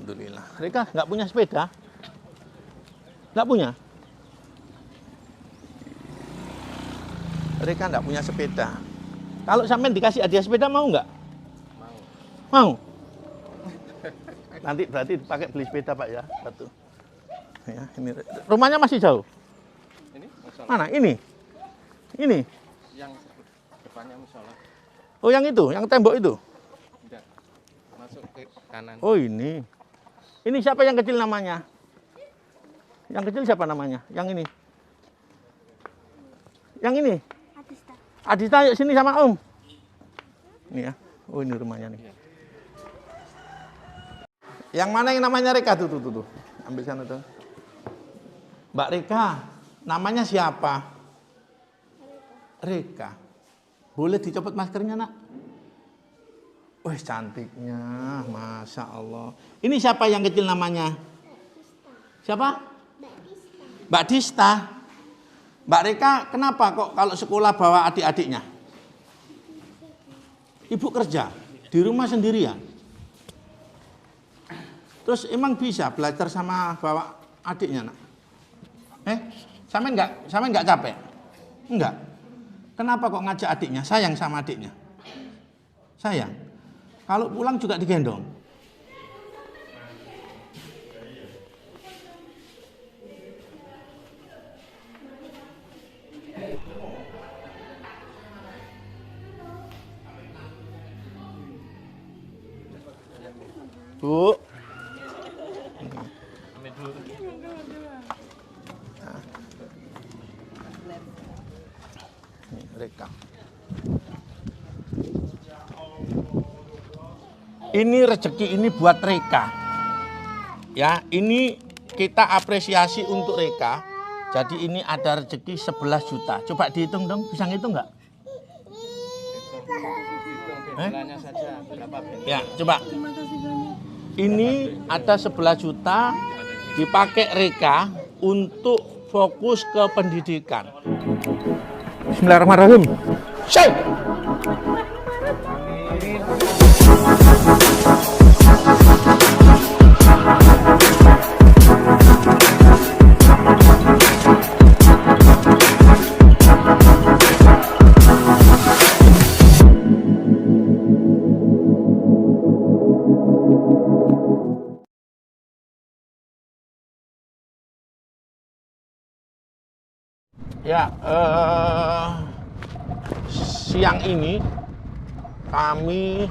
Alhamdulillah. Rika nggak punya sepeda? Nggak punya? Rika nggak punya sepeda. Kalau sampean dikasih hadiah sepeda mau nggak? Mau. Mau? Nanti berarti dipakai beli sepeda Pak ya, satu. Ya, ini rumahnya masih jauh. Ini musola. Mana? Ini? Ini? Yang depannya musola. Oh yang itu, yang tembok itu? Enggak. Masuk ke kanan. Oh ini. Ini siapa yang kecil namanya? Yang kecil siapa namanya? Yang ini? Yang ini? Adista. Adista, yuk sini sama Om. Ini ya. Oh ini rumahnya nih. Yang mana yang namanya Rika? Tuh. Ambil sana tuh. Mbak Rika, namanya siapa? Rika. Boleh dicopot maskernya, Nak? Wih, cantiknya. Masya Allah. Ini siapa yang kecil namanya? Siapa? Mbak Dista. Mbak Rika, kenapa kok kalau sekolah bawa adik-adiknya? Ibu kerja di rumah sendirian. Terus emang bisa belajar sama bawa adiknya, Nak? Sampe enggak capek? Enggak. Kenapa kok ngajak adiknya? Sayang sama adiknya? Sayang. Kalau pulang juga digendong. Bu. Rika. Ini rezeki ini buat Rika. Ya, ini kita apresiasi untuk Rika. Jadi ini ada rezeki 11 juta. Coba dihitung dong, bisa ngitung nggak? Hitung bendelannya saja berapa bendelan. Ya, coba. Ini ada 11 juta dipakai Rika untuk fokus ke pendidikan. Bismillahirrahmanirrahim. Syai. Ya, siang ini kami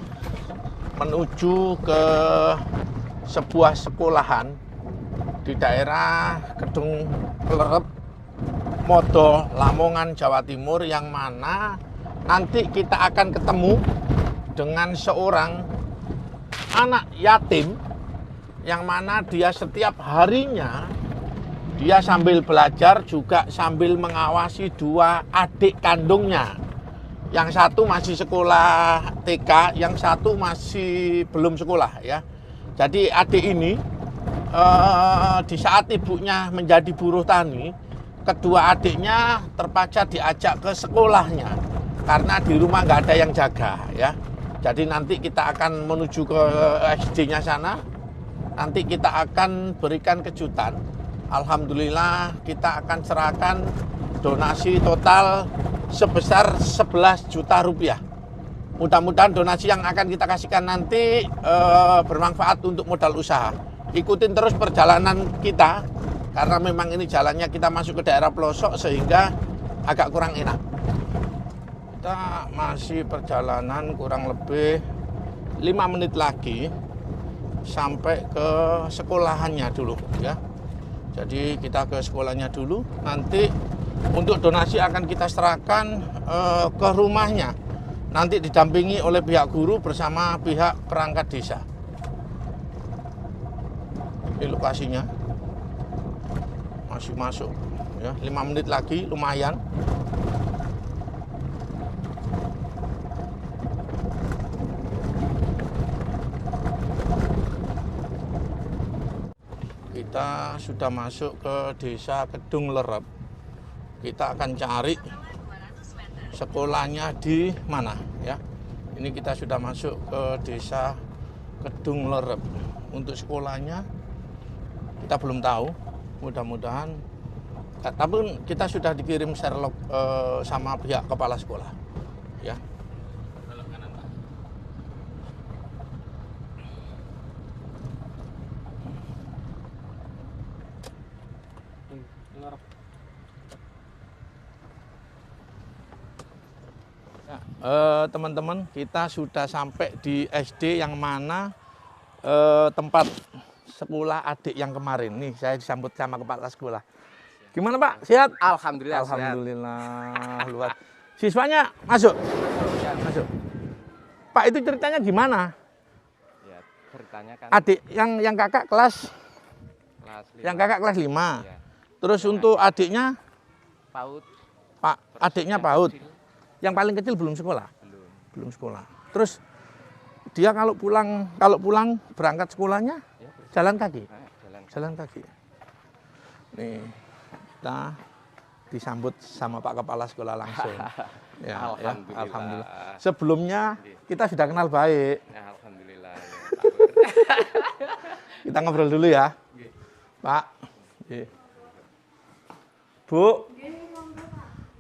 menuju ke sebuah sekolahan di daerah Kedung Klerep, Modo, Lamongan, Jawa Timur, yang mana nanti kita akan ketemu dengan seorang anak yatim yang mana dia setiap harinya dia sambil belajar juga sambil mengawasi dua adik kandungnya. Yang satu masih sekolah TK, yang satu masih belum sekolah ya. Jadi adik ini di saat ibunya menjadi buruh tani, kedua adiknya terpaksa diajak ke sekolahnya karena di rumah nggak ada yang jaga ya. Jadi nanti kita akan menuju ke SD-nya sana. Nanti kita akan berikan kejutan. Alhamdulillah kita akan serahkan donasi total sebesar 11 juta rupiah. Mudah-mudahan donasi yang akan kita kasihkan nanti bermanfaat untuk modal usaha. Ikutin terus perjalanan kita, karena memang ini jalannya kita masuk ke daerah pelosok sehingga agak kurang enak. Kita masih perjalanan kurang lebih 5 menit lagi sampai ke sekolahannya dulu ya. Jadi kita ke sekolahnya dulu, nanti untuk donasi akan kita serahkan ke rumahnya. Nanti didampingi oleh pihak guru bersama pihak perangkat desa. Ini lokasinya. Masih masuk ya, 5 menit lagi lumayan. Kita sudah masuk ke desa Kedung Lerep. Kita akan cari sekolahnya di mana ya. Ini kita sudah masuk ke desa Kedung Lerep untuk sekolahnya kita belum tahu. Mudah-mudahan, tapi kita sudah dikirim Sherlock sama pihak kepala sekolah, ya. Belok kanan, Pak. Teman-teman, kita sudah sampai di SD yang mana tempat sekolah adik yang kemarin. Nih, saya disambut sama kepala sekolah. Gimana Pak? Sehat? Alhamdulillah. Alhamdulillah. Luar. Siswanya masuk? Masuk. Pak, itu ceritanya gimana? Ya, ceritanya kan Adik yang kakak kelas kelas 5. yang kakak kelas 5. Ya. Terus untuk adiknya PAUD. Pak, adiknya yang PAUD. kecil Yang paling kecil belum sekolah. belum. Sekolah. Terus dia kalau pulang berangkat sekolahnya Ya, jalan kaki. jalan. Jalan kaki. Nih, kita disambut sama Pak Kepala Sekolah langsung. Ya, Alhamdulillah. Alhamdulillah. Sebelumnya kita sudah kenal baik. Ya, alhamdulillah. Ya. Kita ngobrol dulu ya, Pak. Bu.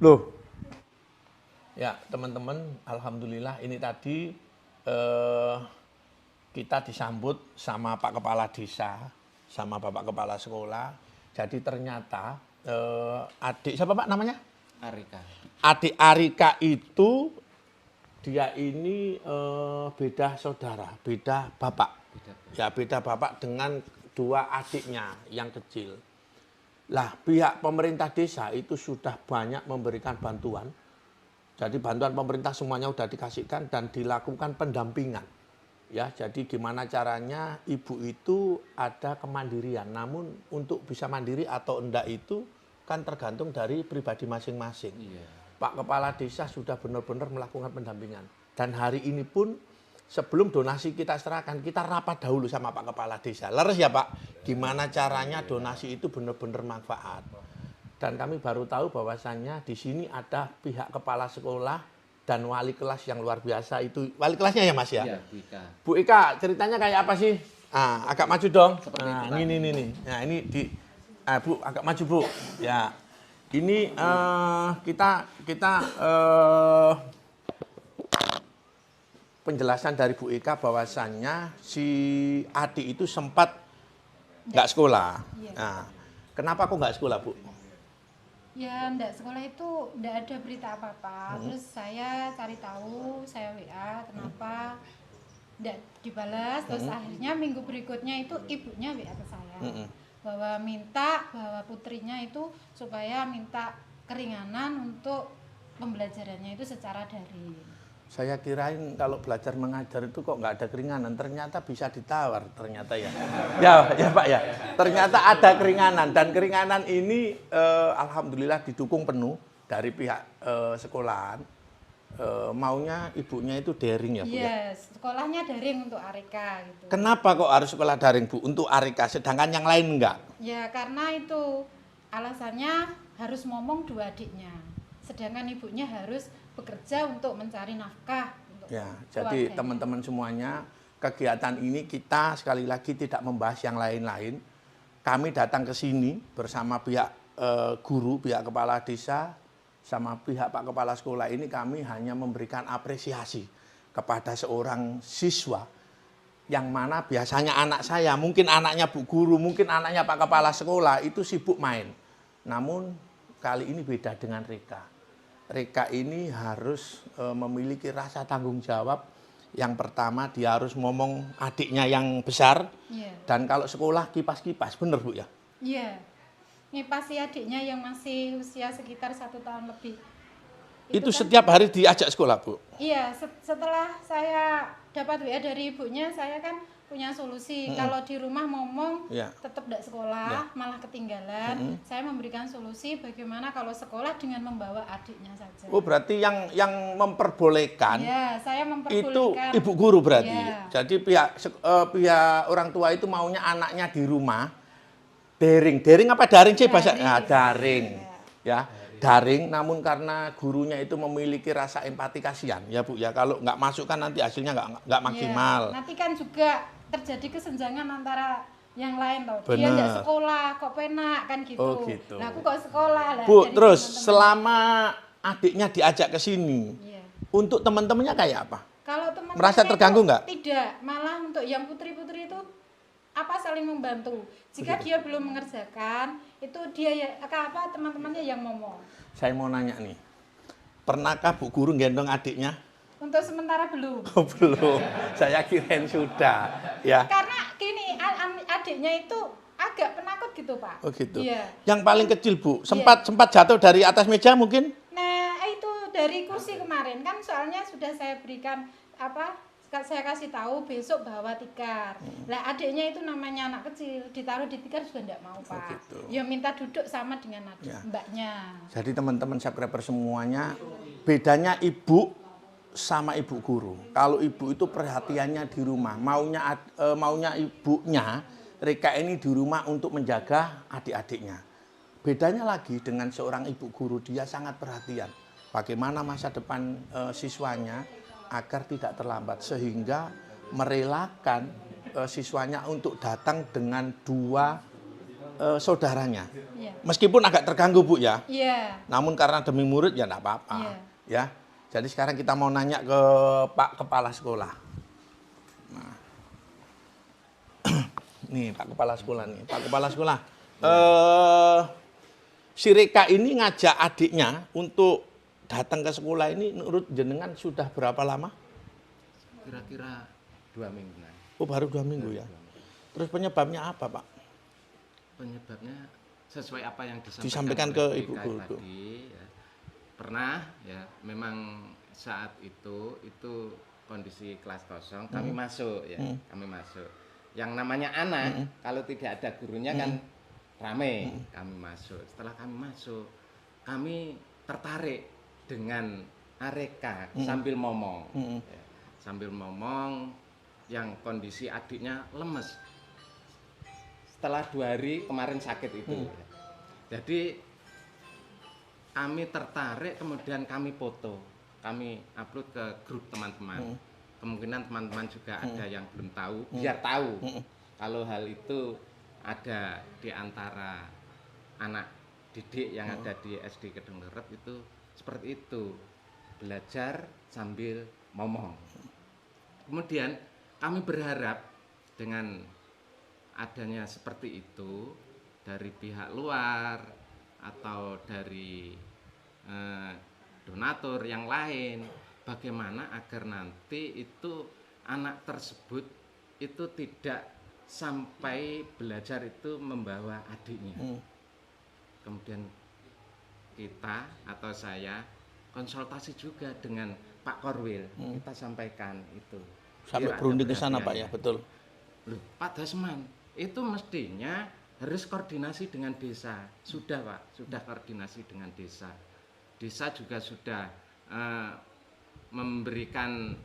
Loh. Ya, teman-teman, alhamdulillah ini tadi kita disambut sama Pak Kepala Desa, sama Bapak Kepala Sekolah. Jadi ternyata adik siapa Pak namanya? Arika. Adik Arika itu dia ini beda saudara, beda bapak. Ya, beda bapak dengan dua adiknya yang kecil. Lah, pihak pemerintah desa itu sudah banyak memberikan bantuan. Jadi bantuan pemerintah semuanya sudah dikasihkan dan dilakukan pendampingan. Ya, jadi gimana caranya ibu itu ada kemandirian. Namun untuk bisa mandiri atau enggak itu kan tergantung dari pribadi masing-masing. Iya. Pak Kepala Desa sudah benar-benar melakukan pendampingan. Dan hari ini pun sebelum donasi kita serahkan, kita rapat dahulu sama Pak Kepala Desa. Leres ya Pak, gimana caranya donasi itu benar-benar manfaat. Dan kami baru tahu bahwasannya di sini ada pihak kepala sekolah dan wali kelas yang luar biasa itu. Wali kelasnya ya Mas ya? Iya, Bu Ika. Bu Ika, ceritanya kayak apa sih? Ah, agak maju dong. Seperti Nah, itu, ini nih. Nah, ini di Bu, agak maju Bu. Ya. Ini kita penjelasan dari Bu Ika bahwasannya si Adi itu sempat nggak sekolah. Iya. Nah, kenapa kok nggak sekolah Bu? Ya, enggak sekolah itu enggak ada berita apa-apa. Terus saya cari tahu, saya WA, kenapa enggak dibalas. Terus akhirnya minggu berikutnya itu ibunya WA ke saya. Bahwa putrinya itu supaya minta keringanan untuk pembelajarannya itu secara daring. Saya kirain kalau belajar mengajar itu kok nggak ada keringanan, ternyata bisa ditawar ternyata ya. Ya Pak ya. Ternyata ada keringanan dan keringanan ini alhamdulillah didukung penuh dari pihak sekolahan. Maunya ibunya itu daring ya Bu ya. Yes, sekolahnya daring untuk Arika gitu. Kenapa kok harus sekolah daring Bu untuk Arika sedangkan yang lain enggak? Ya karena itu alasannya harus ngomong dua adiknya. Sedangkan ibunya harus bekerja untuk mencari nafkah untuk Ya, jadi keluarganya. teman-teman semuanya, kegiatan ini kita sekali lagi tidak membahas yang lain-lain. Kami datang ke sini bersama pihak guru, pihak kepala desa, sama pihak Pak Kepala Sekolah ini kami hanya memberikan apresiasi kepada seorang siswa yang mana biasanya anak saya, mungkin anaknya Bu Guru, mungkin anaknya Pak Kepala Sekolah itu sibuk main. Namun kali ini beda dengan Rika. Rika ini harus memiliki rasa tanggung jawab. Yang pertama dia harus ngomong adiknya yang besar. Iya. Dan kalau sekolah kipas-kipas, bener Bu ya? Iya. Ngipasi adiknya yang masih usia sekitar 1 tahun lebih. Itu kan- setiap hari diajak sekolah Bu? Iya, setelah saya dapat WA dari ibunya, saya kan punya solusi. Kalau di rumah ngomong Iya. tetap tidak sekolah, malah ketinggalan. Saya memberikan solusi bagaimana kalau sekolah dengan membawa adiknya saja. Oh berarti yang memperbolehkan Iya, saya itu memperbolehkan. ibu guru berarti. Iya. Jadi pihak orang tua itu maunya anaknya di rumah daring apa daring sih bahasa? Daring. Nah, daring. Ya, daring. Namun karena gurunya itu memiliki rasa empati kasihan, ya Bu ya. Kalau nggak masuk kan nanti hasilnya nggak maksimal. Iya, nanti kan juga terjadi kesenjangan antara yang lain toh. Dia Bener. nggak sekolah kok penak kan gitu. Oh, gitu. Nah, aku kok sekolah lah. Bu, Jadi terus teman-teman- selama adiknya diajak ke sini, Iya. untuk teman-temannya kayak apa? Kalau teman Merasa terganggu nggak? Tidak, malah untuk yang putri-putri itu apa saling membantu. Jika dia belum mengerjakan, itu dia ya apa teman-temannya yang ngomong. Saya mau nanya nih, pernahkah Bu Guru gendong adiknya? Untuk sementara belum. Oh, belum, saya kirain sudah. Ya, Karena gini, adiknya itu agak penakut gitu, Pak. oh gitu. Iya. Yang paling kecil Bu, sempat jatuh dari atas meja mungkin? Nah, itu dari kursi kemarin kan soalnya sudah saya berikan apa? Saya kasih tahu besok bawa tikar. Lah adiknya itu namanya anak kecil, ditaruh di tikar juga enggak mau, Pak. gitu. Ya minta duduk sama dengan adik Ya. mbaknya. Jadi teman-teman subscriber semuanya, bedanya ibu sama ibu guru. Kalau ibu itu perhatiannya di rumah, maunya ibunya Reka ini di rumah untuk menjaga adik-adiknya. Bedanya lagi dengan seorang ibu guru, dia sangat perhatian bagaimana masa depan siswanya agar tidak terlambat, sehingga merelakan siswanya untuk datang dengan dua saudaranya. Iya. Meskipun agak terganggu Bu ya, Iya. namun karena demi murid ya enggak apa-apa. Iya. Ya. Jadi sekarang kita mau nanya ke Pak Kepala Sekolah. Nah. Nih Pak Kepala Sekolah nih. Pak Kepala Sekolah. Si Reka ini ngajak adiknya untuk datang ke sekolah ini menurut jenengan sudah berapa lama? Kira-kira 2 mingguan. Oh baru 2 minggu ya. Terus penyebabnya apa Pak? Penyebabnya sesuai apa yang Disampaikan ke oleh Ibu PK Guru. tadi, ya. Pernah ya, memang saat itu kondisi kelas kosong, kami masuk ya, kami masuk. Yang namanya anak, kalau tidak ada gurunya kan rame, kami masuk. Setelah kami masuk, kami tertarik dengan Areka sambil ngomong. Ya. Sambil ngomong, yang kondisi adiknya lemes. Setelah 2 hari kemarin sakit itu. Ya. Jadi kami tertarik, kemudian kami foto, kami upload ke grup teman-teman. Kemungkinan teman-teman juga ada yang belum tahu, biar tahu kalau hal itu ada di antara anak didik yang ada di SD Kedung Lerep itu seperti itu, belajar sambil ngomong. Kemudian kami berharap dengan adanya seperti itu dari pihak luar atau dari donatur yang lain, bagaimana agar nanti itu anak tersebut itu tidak sampai belajar itu membawa adiknya. Kemudian kita atau saya konsultasi juga dengan Pak Korwil, kita sampaikan itu. Sampai Biar ada berunding ke sana Pak ya, perhatiannya. betul. Loh, Pak Dasman, itu mestinya harus koordinasi dengan desa. Sudah Pak, sudah koordinasi dengan desa. Desa juga sudah memberikan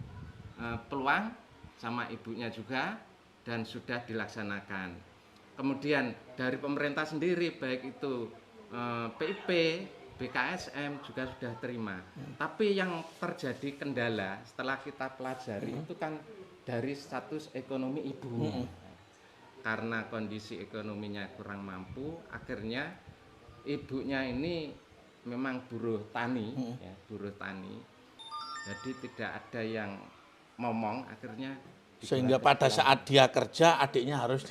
peluang sama ibunya juga dan sudah dilaksanakan. Kemudian dari pemerintah sendiri baik itu PIP, BKSM juga sudah terima. Tapi yang terjadi kendala setelah kita pelajari itu kan dari status ekonomi ibunya. Karena kondisi ekonominya kurang mampu, akhirnya ibunya ini memang buruh tani, ya, buruh tani. Jadi tidak ada yang ngomong, akhirnya Sehingga pada saat dia kerja adiknya harus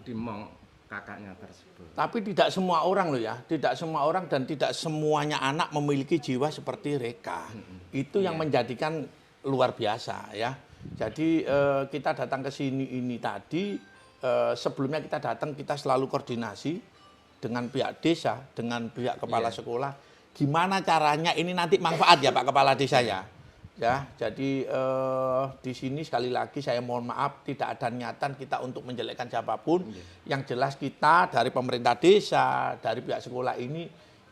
dimong kakaknya tersebut. Tapi tidak semua orang loh ya, tidak semua orang dan tidak semuanya anak memiliki jiwa seperti Reka. Itu yang menjadikan luar biasa ya. Jadi kita datang ke sini ini tadi, sebelumnya kita datang kita selalu koordinasi dengan pihak desa, dengan pihak kepala sekolah. Gimana caranya ini nanti manfaat ya Pak Kepala Desa ya. Ya, jadi di sini sekali lagi saya mohon maaf tidak ada niatan kita untuk menjelekkan siapapun. Yang jelas kita dari pemerintah desa, dari pihak sekolah ini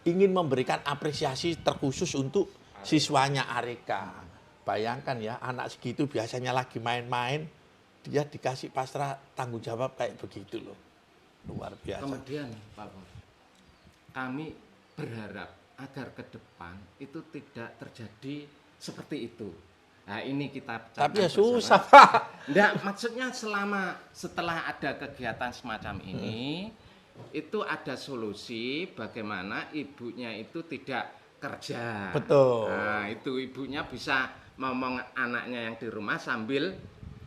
ingin memberikan apresiasi terkhusus untuk siswanya Areka. Bayangkan ya, anak segitu biasanya lagi main-main, dia dikasih pasrah tanggung jawab kayak begitu loh. Luar biasa. Kemudian Pak Bos, kami berharap agar ke depan itu tidak terjadi seperti itu. Nah, ini kita Tapi ya bersama. susah, Pak. Enggak, maksudnya setelah ada kegiatan semacam ini, itu ada solusi bagaimana ibunya itu tidak kerja. Betul. Nah, itu ibunya bisa ngomong anaknya yang di rumah sambil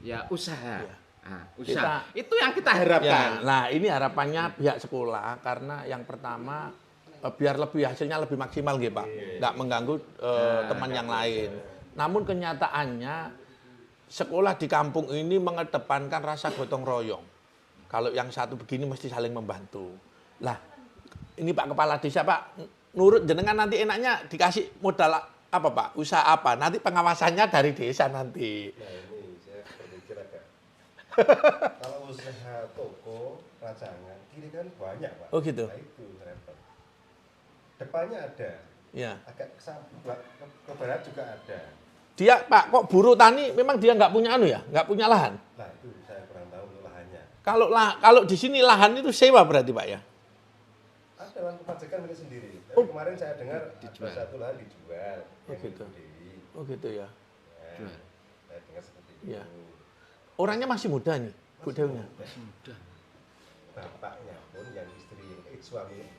ya usaha. Iya. Nah, usaha. Itu yang kita harapkan. Ya, nah ini harapannya pihak sekolah karena yang pertama biar lebih hasilnya lebih maksimal gitu Pak, nggak mengganggu teman yang lain. Namun kenyataannya sekolah di kampung ini mengedepankan rasa gotong royong. Kalau yang satu begini mesti saling membantu. Lah, ini Pak Kepala Desa Pak, nurut jenengan nanti enaknya dikasih modal apa Pak? Usaha apa? Nanti pengawasannya dari desa nanti. Nah ini saya berpikir agak kalau usaha toko rajangan kiri kan banyak Pak. Oh gitu. Nah itu repot. Depannya ada, Ya. agak ke barat juga ada. Dia Pak kok buruh tani memang dia nggak punya anu ya, nggak punya lahan. Nah itu saya kurang tahu untuk lahannya. Kalau di sini lahan itu sewa berarti Pak ya? Ada lahan pemajakan milik sendiri. Tapi Oh. kemarin saya dengar Dijual. ada satu lahan dijual. Oh, yang gitu. Bu Dewi. Oh gitu ya. Nah, saya dengar seperti itu. Iya. Orangnya masih muda nih, Bu Dewinya. Sudah. Bapaknya pun yang istri suami ini,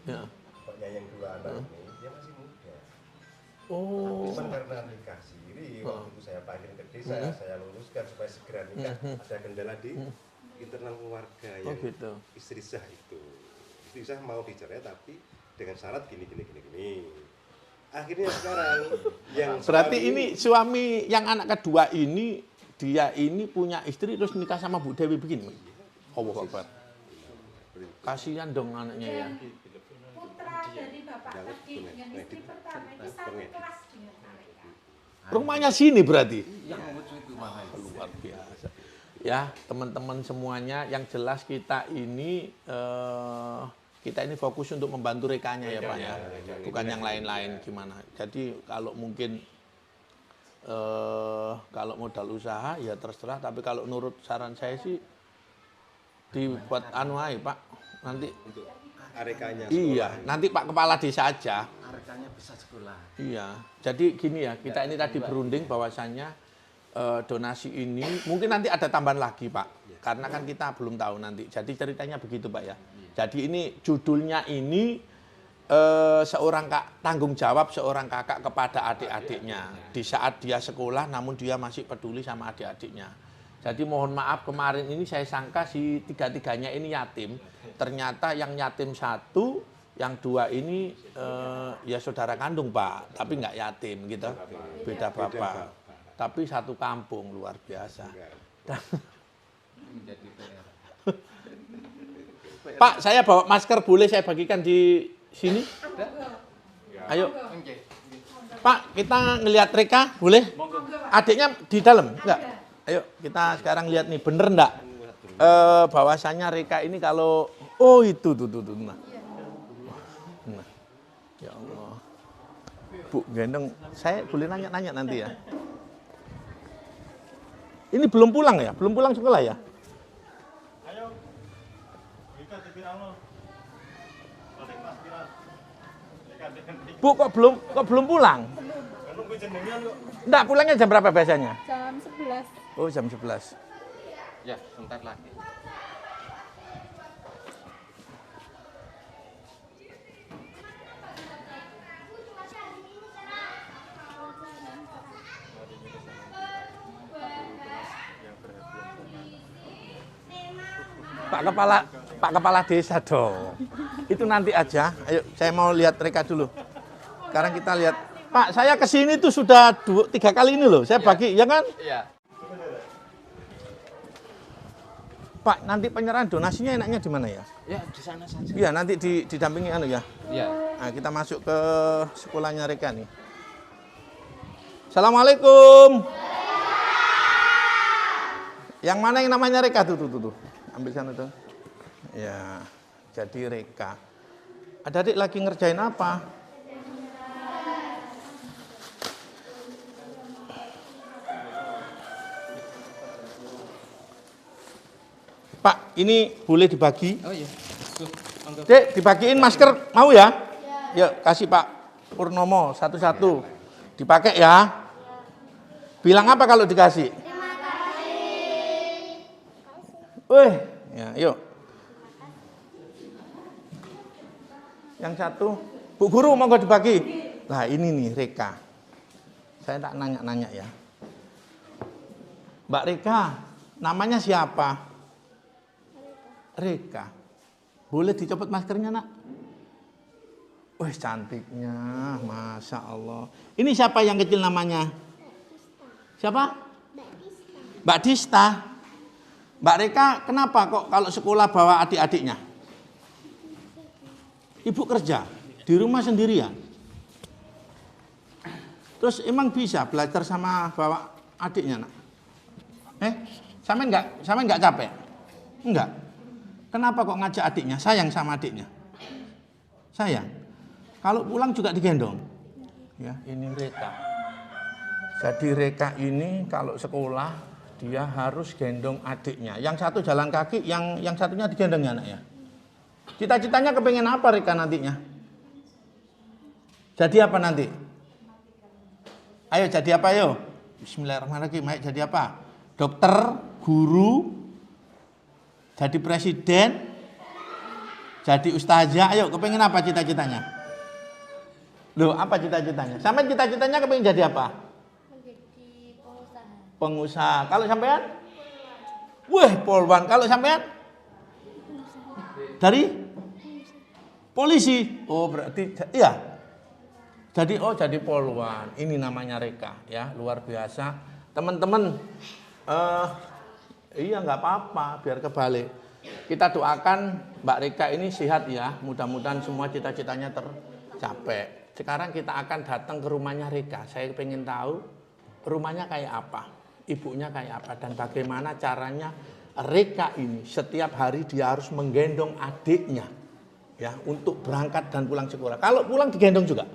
Ya. bapaknya yang dua anak ini, dia masih muda. Oh. Cuman karena nikah siri, waktu itu saya panggil ke desa, saya luluskan supaya segera nikah. Ada kendala di internal keluarga Oh yang gitu. istri sah itu. Istri sah mau dicerai tapi dengan syarat gini. Akhirnya sekarang yang Berarti suami- ini suami yang anak kedua ini dia ini punya istri terus nikah sama Bu Dewi begini. Allah Akbar. Kasihan dong anaknya ya. Dan putra dari bapak tadi dengan istri pertama itu satu kelas dengan mereka. Rumahnya sini berarti. Yang lucu itu malah itu. Luar biasa. Ya, teman-teman semuanya yang jelas kita ini fokus untuk membantu rekannya ya Pak ya. Bukan yang lain-lain gimana. Jadi kalau mungkin kalau modal usaha ya terserah, tapi kalau nurut saran saya sih dibuat anu aja Pak. Nanti untuk arekanya iya, nanti Pak Kepala Desa aja. Arekannya bisa sekolah. Iya. Jadi gini ya, kita ini tadi berunding bahwasannya donasi ini mungkin nanti ada tambahan lagi Pak. Karena kan kita belum tahu nanti. Jadi ceritanya begitu Pak ya. Jadi ini judulnya ini seorang tanggung jawab seorang kakak kepada adik-adiknya. Di saat dia sekolah namun dia masih peduli sama adik-adiknya. Jadi mohon maaf kemarin ini saya sangka si tiga-tiganya ini yatim. Ternyata yang yatim satu, yang dua ini ya saudara kandung Pak. Tapi nggak yatim gitu. Beda bapak. Tapi satu kampung luar biasa. Menjadi PR. Pak, saya bawa masker boleh saya bagikan di sini? Ayo. Oke. Pak, kita ngelihat Reka, boleh? Adiknya di dalam? Enggak? Ayo, kita sekarang lihat nih, bener enggak? Bahwasannya Reka ini kalau, oh itu, tuh. Nah. Ya Allah. Bu, gendong, saya boleh nanya-nanya nanti ya? Ini belum pulang ya? Belum pulang sekolah ya? Bu, kok belum pulang? Enggak, pulangnya jam berapa biasanya? Jam 11. Oh, jam 11. Ya, sebentar lagi. Pak Kepala Desa dong. Itu nanti aja. Ayo, saya mau lihat Reka dulu. Sekarang kita lihat. Pak, saya kesini tuh sudah 3 kali ini loh. Saya bagi, ya kan? Iya. Pak, nanti penyerahan donasinya enaknya di mana ya? Ya, di sana saja. Iya, nanti didampingi anu ya. Iya. Nah, kita masuk ke sekolahnya Reka nih. Assalamualaikum. Yang mana yang namanya Reka tuh. Ambil sana tuh. Ya, jadi Reka. Ada adik lagi ngerjain apa? Pak, ini boleh dibagi? Oh iya. Tuh, monggo. Dek, dibagiin masker, mau ya? Ya. Yuk, kasih Pak Purnomo satu-satu. Dipakai ya. Bilang apa kalau dikasih? Terima kasih. Wih, ya, yuk. Yang satu, Bu Guru monggo dibagi. Nah ini nih Reka. Saya tak nanya-nanya ya. Mbak Reka, namanya siapa? Reka. Boleh dicopot maskernya, Nak? Wih, cantiknya, Masya Allah. Ini siapa yang kecil namanya? Siapa? Mbak Dista. Mbak Reka, kenapa kok kalau sekolah bawa adik-adiknya? Ibu kerja di rumah sendirian. Terus emang bisa belajar sama bawa adiknya, Nak? Sampean enggak capek? Enggak. Kenapa kok ngajak adiknya? Sayang sama adiknya. Sayang. Kalau pulang juga digendong. Ya, ini Reka. Jadi Reka ini kalau sekolah dia harus gendong adiknya. Yang satu jalan kaki, yang satunya digendong ya, Nak ya. Cita-citanya kepengen apa Reka nantinya? Jadi apa nanti? Ayo jadi apa yo? Bismillahirrahmanirrahim. Ayo jadi apa? Dokter, guru, jadi presiden, jadi ustazah. Ayo kepengen apa cita-citanya? Loh, apa cita-citanya? Sampai cita-citanya kepengen jadi apa? Menjadi pengusaha. Pengusaha. Kalau sampean? Wih, polwan. Kalau sampean? Dari? Polisi. Oh, berarti iya. Jadi polwan. Ini namanya Reka ya, luar biasa. Teman-teman, iya nggak apa-apa, biar kebalik. Kita doakan Mbak Reka ini sehat ya. Mudah-mudahan semua cita-citanya tercapai. Sekarang kita akan datang ke rumahnya Reka. Saya pengen tahu rumahnya kayak apa, ibunya kayak apa, dan bagaimana caranya Reka ini setiap hari dia harus menggendong adiknya ya untuk berangkat dan pulang sekolah. Kalau pulang digendong juga.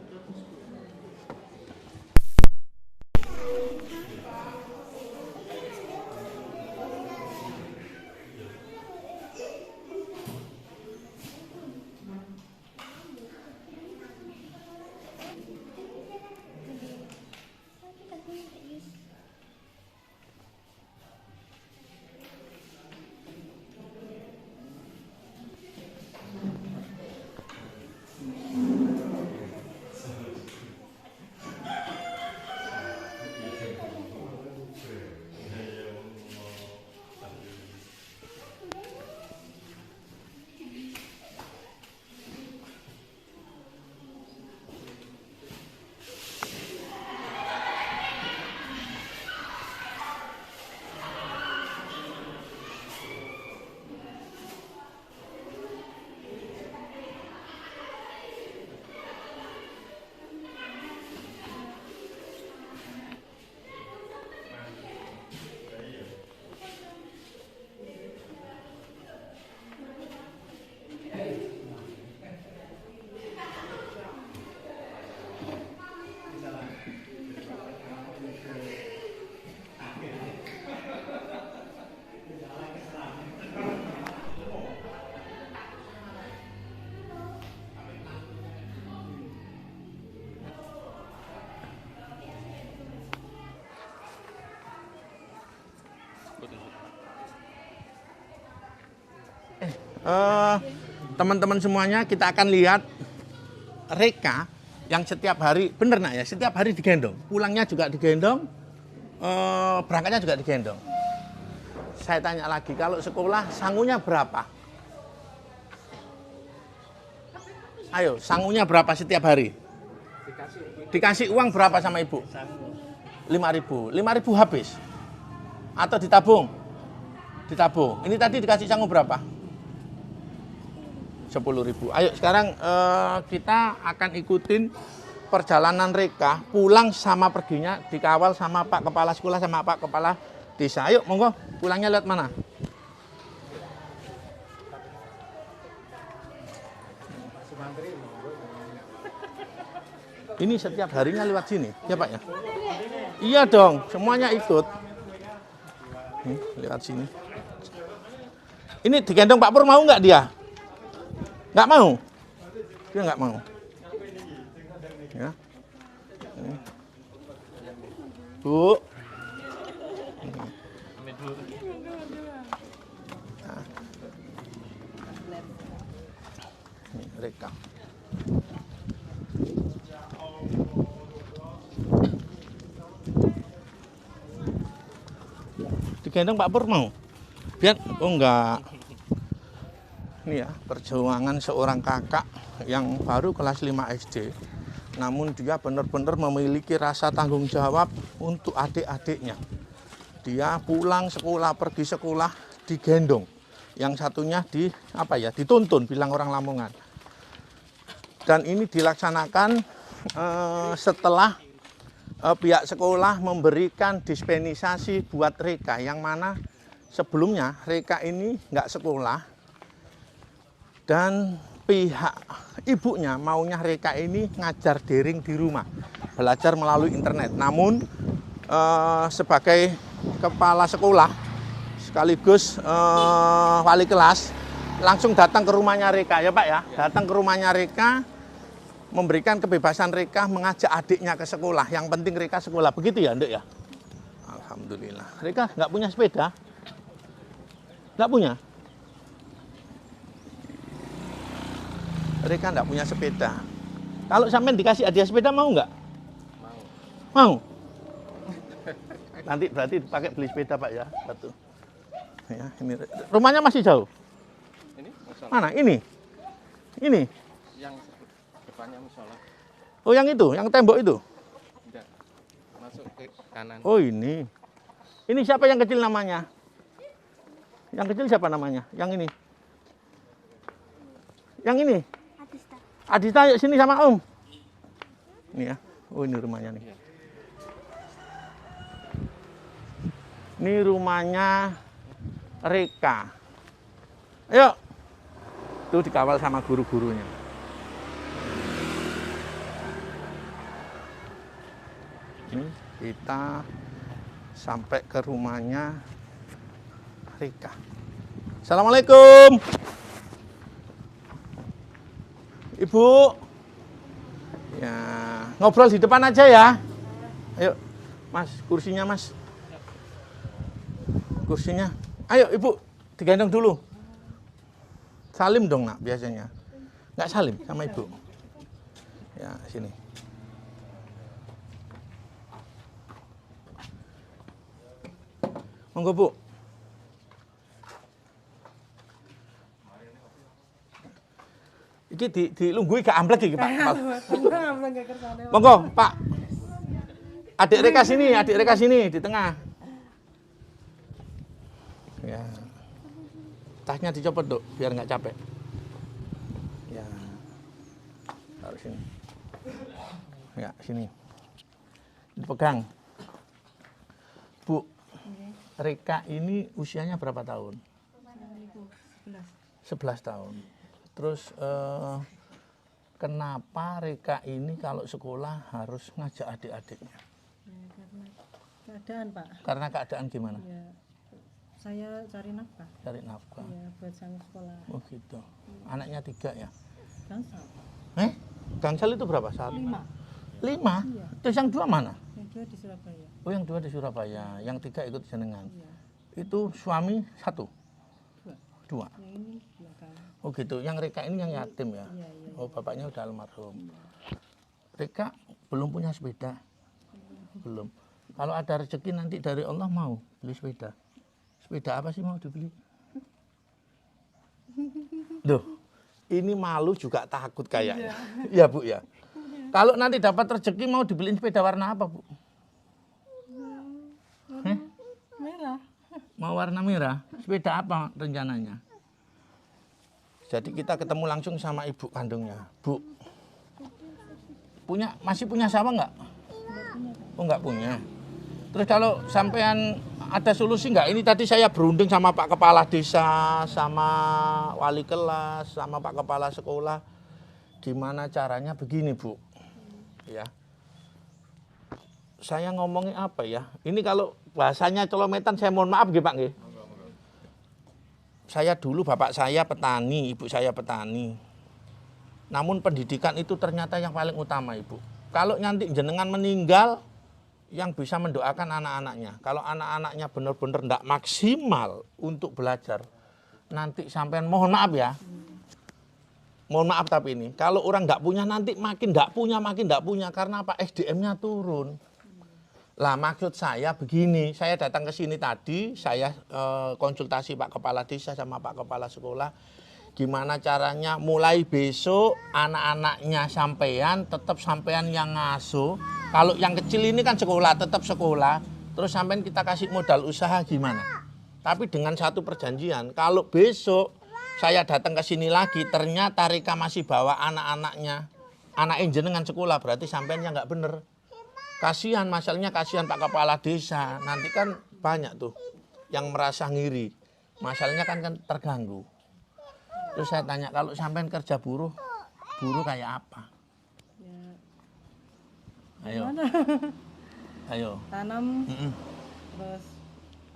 Teman-teman semuanya, kita akan lihat Reka yang setiap hari, bener Nak ya, setiap hari digendong, pulangnya juga digendong, berangkatnya juga digendong. Saya tanya lagi, kalau sekolah sangunya berapa? Ayo, sangunya berapa setiap hari? Dikasih uang berapa sama ibu? 5.000. 5.000 habis? Atau ditabung? Ditabung. Ini tadi dikasih sangu berapa? 10.000. Ayo sekarang kita akan ikutin perjalanan Reka pulang sama perginya, dikawal sama Pak Kepala Sekolah sama Pak Kepala Desa. Ayo monggo, pulangnya lewat mana? Ini setiap harinya lewat sini, ya Pak ya? Iya dong, semuanya ikut. Lewat sini. Ini digendong Pak Pur mau nggak dia? Nggak mau? Dia nggak mau. Ya. Bu, Bu. Ini Reka. Digendong Pak Pur mau? Biar, oh enggak. Ini ya, perjuangan seorang kakak yang baru kelas 5 SD. Namun dia benar-benar memiliki rasa tanggung jawab untuk adik-adiknya. Dia pulang sekolah, pergi sekolah, digendong. Yang satunya dituntun, bilang orang Lamongan. Dan ini dilaksanakan setelah pihak sekolah memberikan dispensasi buat Reka, yang mana sebelumnya Reka ini nggak sekolah dan pihak ibunya maunya Reka ini ngajar daring di rumah, belajar melalui internet. Namun sebagai kepala sekolah sekaligus wali kelas langsung datang ke rumahnya Reka ya Pak ya, datang ke rumahnya Reka, memberikan kebebasan Reka mengajak adiknya ke sekolah. Yang penting Reka sekolah. Begitu ya, Ndek ya? Alhamdulillah. Reka nggak punya sepeda? Nggak punya? Reka nggak punya sepeda. Kalau sampean dikasih hadiah sepeda mau nggak? Mau. Mau? Nanti berarti dipakai beli sepeda Pak ya. Satu. Ya, ini. Rumahnya masih jauh? Ini musola. Mana? Ini? Ini? Yang depannya musola. Oh yang itu? Yang tembok itu? Enggak. Masuk ke kanan. Oh ini. Ini siapa yang kecil namanya? Yang kecil siapa namanya? Yang ini? Yang ini? Adista. Adita, yuk sini sama Om. Ini ya. Oh ini rumahnya nih. Ini rumahnya Reka. Ayo. Tuh dikawal sama guru-gurunya. Ini kita sampai ke rumahnya Reka. Assalamualaikum. Ibu. Ya, ngobrol di depan aja ya. Ayo, Mas, kursinya Mas. Kursinya. Ayo Ibu, digendong dulu. Salim dong nak biasanya. Nggak salim sama Ibu. Ya, sini. Monggo Bu. Iki dilunggui gak amblek iki Pak. Monggo Pak. Adik Reka sini di tengah. Ya. Tasnya dicopot Dok, biar nggak capek. Ya. Taruh sini. Ya, sini. Dipegang. Bu, Reka ini usianya berapa tahun? 11 tahun. Terus kenapa Reka ini kalau sekolah harus ngajak adik-adiknya? Ya, karena keadaan Pak. Karena keadaan gimana? Ya, saya cari nafkah. Cari nafkah. Ya, buat sang sekolah. Oh gitu. Anaknya 3 ya? Gangsal. Gangsal itu berapa? 1? 5. 5? Iya. Terus yang 2 mana? Yang 2 di Surabaya. Oh yang 2 di Surabaya, yang 3 ikut jenengan. Iya. Itu suami 1? 2. Yang ini belakang. Oh gitu, yang Reka ini yang yatim ya? Iya, iya. Oh bapaknya udah almarhum. Reka belum punya sepeda? Belum. Kalau ada rezeki nanti dari Allah mau beli sepeda. Sepeda apa sih mau dibeli? Duh, ini malu juga takut kayaknya. Iya Bu ya. Kalau nanti dapat rezeki mau dibeliin sepeda warna apa Bu? Merah. Mau warna merah? Sepeda apa rencananya? Jadi kita ketemu langsung sama ibu kandungnya. Bu, masih punya sawah nggak? Oh nggak punya. Terus kalau sampean ada solusi nggak? Ini tadi saya berunding sama Pak Kepala Desa, sama wali kelas, sama Pak Kepala Sekolah. Gimana caranya begini Bu? Ya. Saya ngomongin apa ya? Ini kalau bahasanya celometan saya mohon maaf nggih Pak nggih. Saya dulu bapak saya petani, ibu saya petani. Namun pendidikan itu ternyata yang paling utama Ibu. Kalau nanti jenengan meninggal, yang bisa mendoakan anak-anaknya. Kalau anak-anaknya benar-benar tidak maksimal untuk belajar, nanti sampean mohon maaf ya. Mohon maaf tapi ini, kalau orang nggak punya nanti makin nggak punya karena apa? SDM-nya turun. Lah maksud saya begini, saya datang ke sini tadi, saya konsultasi Pak Kepala Desa sama Pak Kepala Sekolah, gimana caranya mulai besok anak-anaknya sampean tetap sampean yang ngasuh. Kalau yang kecil ini kan sekolah, tetap sekolah, terus sampean kita kasih modal usaha gimana? Tapi dengan satu perjanjian, kalau besok saya datang ke sini lagi, ternyata Rika masih bawa anak-anaknya, anak jenengan sekolah, berarti sampean yang nggak bener. Kasihan, masalahnya kasihan Pak Kepala Desa, nanti kan banyak tuh yang merasa ngiri, masalahnya kan terganggu. Terus saya tanya, kalau sampean kerja buruh kayak apa? Ya, Ayo, gimana? ayo. Tanam, terus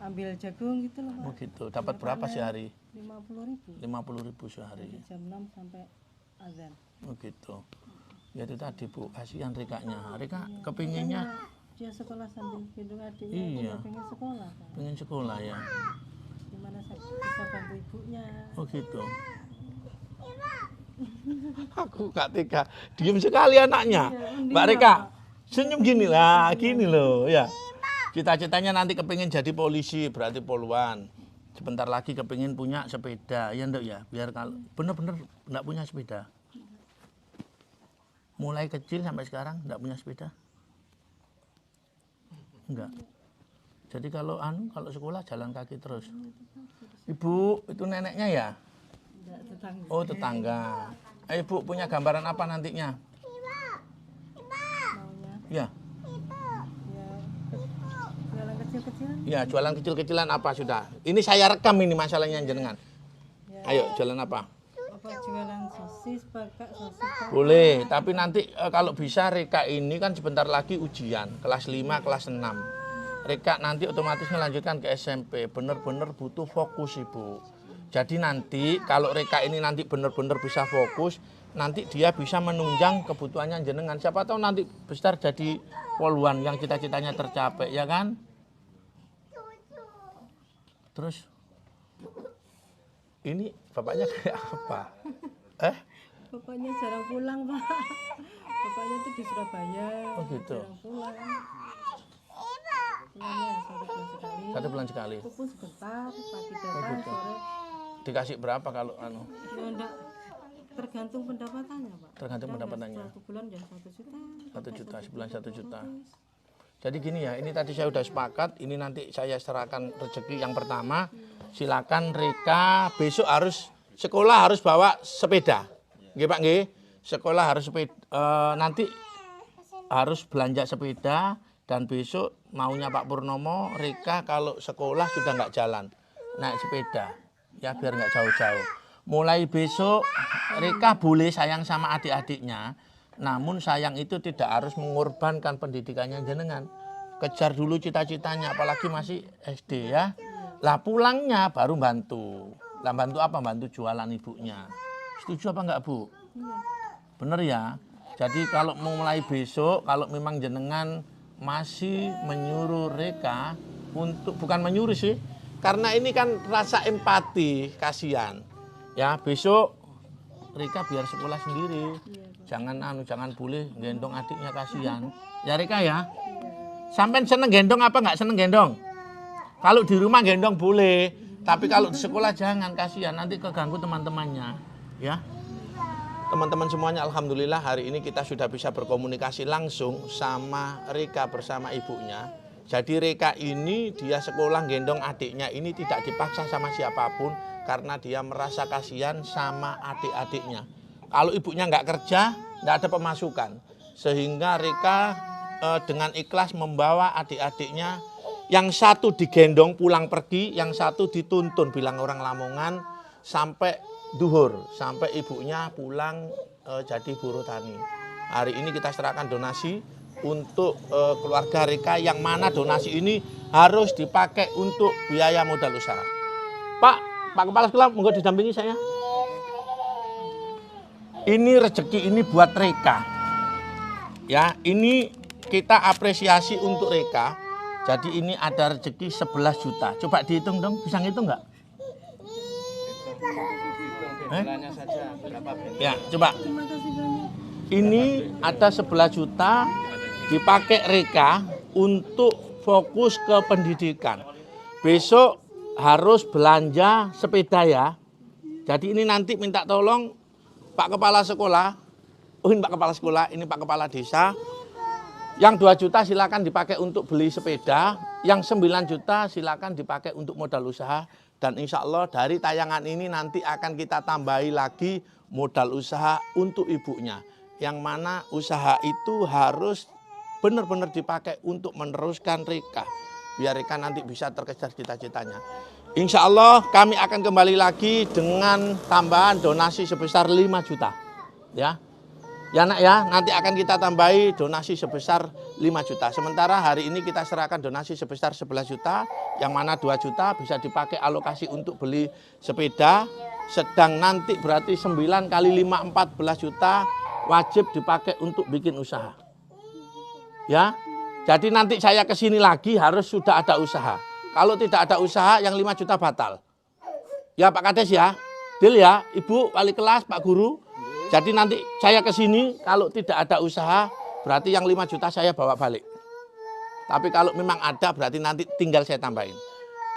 ambil jagung gitu loh, Pak. Oh gitu, dapat berapa sehari? 50.000. 50.000 sehari. Jam 6 sampai azan. Oh gitu. Ya itu tadi Bu, kasihan Rikanya. Rika kepinginnya Dia sekolah sambil gendong adiknya, Iya. dia pengen sekolah, Pak. pengen sekolah ya. Gimana saya bisa bantu ibunya? Oh gitu. Aku gak tega, diem sekali anaknya. Mbak Rika, senyum gini lah, gini loh ya. Cita-citanya nanti kepingin jadi polisi, berarti poluan. Sebentar lagi kepingin punya sepeda, ya enggak ya? Biar kalau bener-bener enggak punya sepeda. Mulai kecil sampai sekarang enggak punya sepeda? Enggak. Jadi kalau sekolah jalan kaki terus. Ibu, itu neneknya ya? Enggak tetangga. Oh, tetangga. Ibu punya gambaran apa nantinya? Maunya Ya. ya jualan kecil-kecilan. Ya, jualan kecil-kecilan apa sudah? Ini saya rekam ini masalahnya jenengan. Ayo, jualan apa? Apa jualan sosis, bakak, sosis, Pak. Boleh, tapi nanti kalau bisa Rika ini kan sebentar lagi ujian, kelas 5, kelas 6. Rika nanti otomatis melanjutkan ke SMP, benar-benar butuh fokus Ibu. Jadi nanti kalau Rika ini nanti benar-benar bisa fokus, nanti dia bisa menunjang kebutuhannya jenengan. Siapa tahu nanti besar jadi poluan yang cita-citanya tercapai, ya kan? Terus ini bapaknya kayak apa? Bapaknya jarang pulang, Pak. Bapaknya tuh di Surabaya. Oh gitu. Jarang pulang. Pulangnya 1 bulan sekali. 1 bulan sekali. Itu pun sebentar, pagi datang, gitu. sore. Dikasih berapa kalau Ya enggak, tergantung pendapatannya, Pak. Tergantung Kadang pendapatannya. 1 bulan ya 1 juta. 1 juta, sebulan 1 juta. Jadi gini ya, ini tadi saya udah sepakat, ini nanti saya serahkan rezeki yang pertama. Silakan Rika besok harus sekolah harus bawa sepeda. Nggih Pak nggih. Sekolah harus sepeda, nanti harus belanja sepeda dan besok maunya Pak Purnomo Rika kalau sekolah sudah nggak jalan naik sepeda ya biar nggak jauh-jauh. Mulai besok Rika boleh sayang sama adik-adiknya, namun sayang itu tidak harus mengorbankan pendidikannya jenengan. Kejar dulu cita-citanya, apalagi masih SD ya. Lah pulangnya baru bantu. Lah bantu apa? Bantu jualan ibunya. Setuju apa enggak Bu? Bener ya? Jadi kalau mau mulai besok, kalau memang jenengan masih menyuruh Rika untuk, bukan menyuruh sih, karena ini kan rasa empati, kasihan. Ya besok Rika biar sekolah sendiri. Jangan boleh gendong adiknya, kasihan. Ya Rika ya. Sampai seneng gendong apa enggak seneng gendong? Kalau di rumah gendong boleh, tapi kalau di sekolah jangan, kasihan nanti keganggu teman-temannya, ya. Teman-teman semuanya, alhamdulillah hari ini kita sudah bisa berkomunikasi langsung sama Rika bersama ibunya. Jadi Rika ini dia sekolah gendong adiknya ini tidak dipaksa sama siapapun karena dia merasa kasihan sama adik-adiknya. Kalau ibunya nggak kerja, nggak ada pemasukan, sehingga Rika dengan ikhlas membawa adik-adiknya, yang satu digendong pulang pergi, yang satu dituntun bilang orang Lamongan sampai duhur, sampai ibunya pulang jadi buruh tani. Hari ini kita serahkan donasi untuk keluarga Rika, yang mana donasi ini harus dipakai untuk biaya modal usaha. Pak Kepala Sekolah, monggo didampingi saya. Ini rezeki ini buat Rika. Ya, ini kita apresiasi untuk Reka. Jadi ini ada rezeki 11 juta. Coba dihitung dong, bisa ngitung nggak? Bendelanya saja berapa bendelanya? Ya, coba. Terima kasih banyak. Ini ada 11 juta dipakai Reka untuk fokus ke pendidikan. Besok harus belanja sepeda ya. Jadi ini nanti minta tolong Pak Kepala Sekolah. Oh ini Pak Kepala Sekolah, ini Pak Kepala Desa. Yang 2 juta silakan dipakai untuk beli sepeda. Yang 9 juta silakan dipakai untuk modal usaha. Dan insya Allah dari tayangan ini nanti akan kita tambahi lagi modal usaha untuk ibunya. Yang mana usaha itu harus benar-benar dipakai untuk meneruskan Reka. Biar Reka nanti bisa terkejar cita-citanya. Insya Allah kami akan kembali lagi dengan tambahan donasi sebesar 5 juta. Ya. Ya nak ya, nanti akan kita tambahi donasi sebesar 5 juta. Sementara hari ini kita serahkan donasi sebesar 11 juta, yang mana 2 juta bisa dipakai alokasi untuk beli sepeda. Sedang nanti berarti 9 kali 5, 14 juta wajib dipakai untuk bikin usaha. Ya, jadi nanti saya kesini lagi harus sudah ada usaha. Kalau tidak ada usaha yang 5 juta batal. Ya Pak Kades ya, deal ya, Ibu wali kelas, Pak Guru. Jadi nanti saya ke sini kalau tidak ada usaha berarti yang 5 juta saya bawa balik. Tapi kalau memang ada berarti nanti tinggal saya tambahin.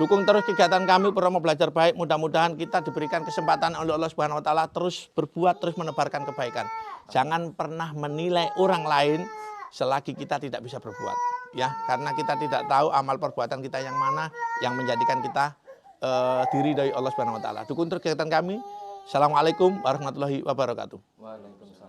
Dukung terus kegiatan kami Promo Belajar Baik. Mudah-mudahan kita diberikan kesempatan oleh Allah Subhanahu wa taala terus berbuat, terus menebarkan kebaikan. Jangan pernah menilai orang lain selagi kita tidak bisa berbuat. Ya, karena kita tidak tahu amal perbuatan kita yang mana yang menjadikan kita diri dari Allah Subhanahu wa taala. Dukung terus kegiatan kami. Assalamualaikum warahmatullahi wabarakatuh. Waalaikumsalam.